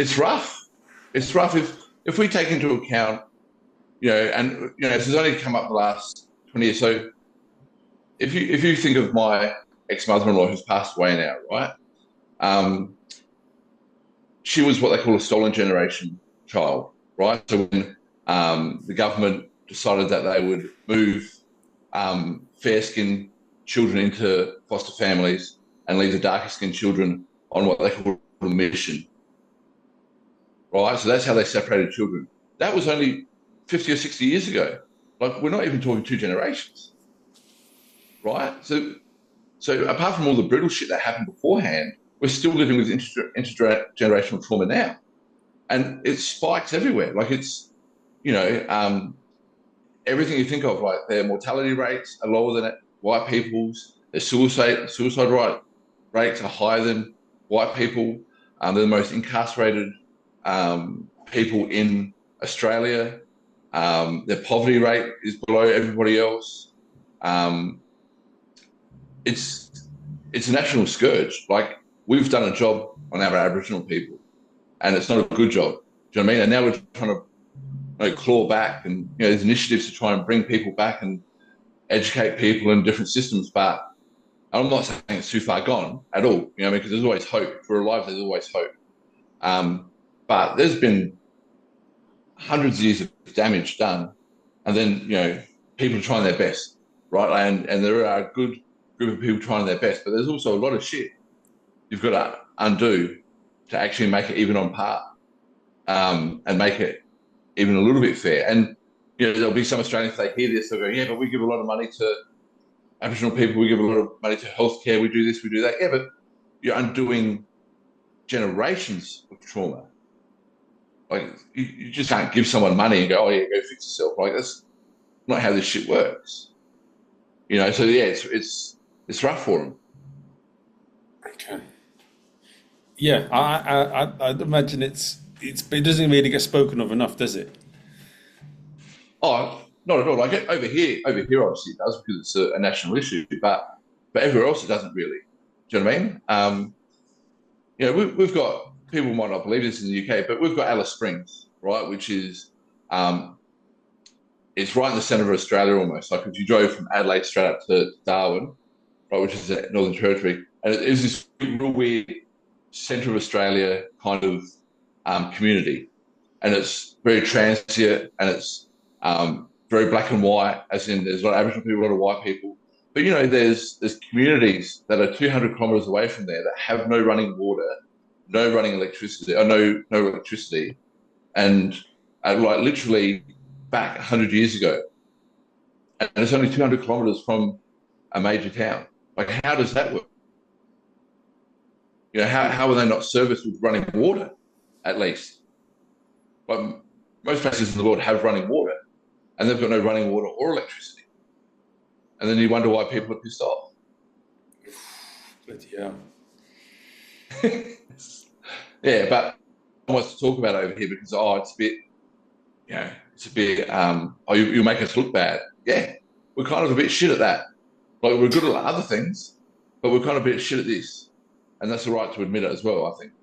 it's rough. It's rough if we take into account, and this has only come up the last 20 years. So if you think of my ex-mother-in-law who's passed away now, right? She was what they call a stolen generation child, right? So when the government decided that they would move fair-skinned children into foster families and leave the darker-skinned children on what they call a mission, right? So that's how they separated children. That was only 50 or 60 years ago. Like, we're not even talking 2 generations, right? So apart from all the brutal shit that happened beforehand, we're still living with intergenerational trauma now. And it spikes everywhere. Like, it's, everything you think of, like their mortality rates are lower than white people's, their suicide rates are higher than white people. They're the most incarcerated people in Australia. Their poverty rate is below everybody else. It's a national scourge. Like, we've done a job on our Aboriginal people, and it's not a good job. Do you know what I mean? And now we're trying to claw back, and there's initiatives to try and bring people back and educate people in different systems. But I'm not saying it's too far gone at all. Because there's always hope. If we're alive, there's always hope. But there's been hundreds of years of damage done, and then people trying their best, right? And there are a good group of people trying their best, but there's also a lot of shit you've got to undo to actually make it even on par, and make it even a little bit fair. And there'll be some Australians, they hear this, they'll go, yeah, but we give a lot of money to Aboriginal people, we give a lot of money to healthcare, we do this, we do that. Yeah, but you're undoing generations of trauma. Like, you just can't give someone money and go, oh yeah, go fix yourself. Like, that's not how this shit works. So yeah, it's rough for them. Okay. Yeah, I'd imagine it doesn't really get spoken of enough, does it? Oh, not at all. Like, over here, obviously it does, because it's a national issue. But everywhere else, it doesn't really. Do you know what I mean? We've got, people might not believe this in the UK, but we've got Alice Springs, right, which is it's right in the centre of Australia almost. Like, if you drove from Adelaide straight up to Darwin, right, which is the Northern Territory, and it is this real weird centre of Australia kind of community, and it's very transient, and it's very black and white, as in there's a lot of Aboriginal people, a lot of white people. But there's communities that are 200 kilometres away from there that have no running water, no running electricity, or no electricity, and like literally back 100 years ago, and it's only 200 kilometres from a major town. Like, how does that work? How are they not serviced with running water, at least? Like, most places in the world have running water, and they've got no running water or electricity. And then you wonder why people are pissed off. Bloody hell. Yeah, but I want to talk about it over here because, it's a bit, you make us look bad. Yeah, we're kind of a bit shit at that. Like, we're good at other things, but we're kind of a bit shit at this. And that's the right to admit it as well, I think.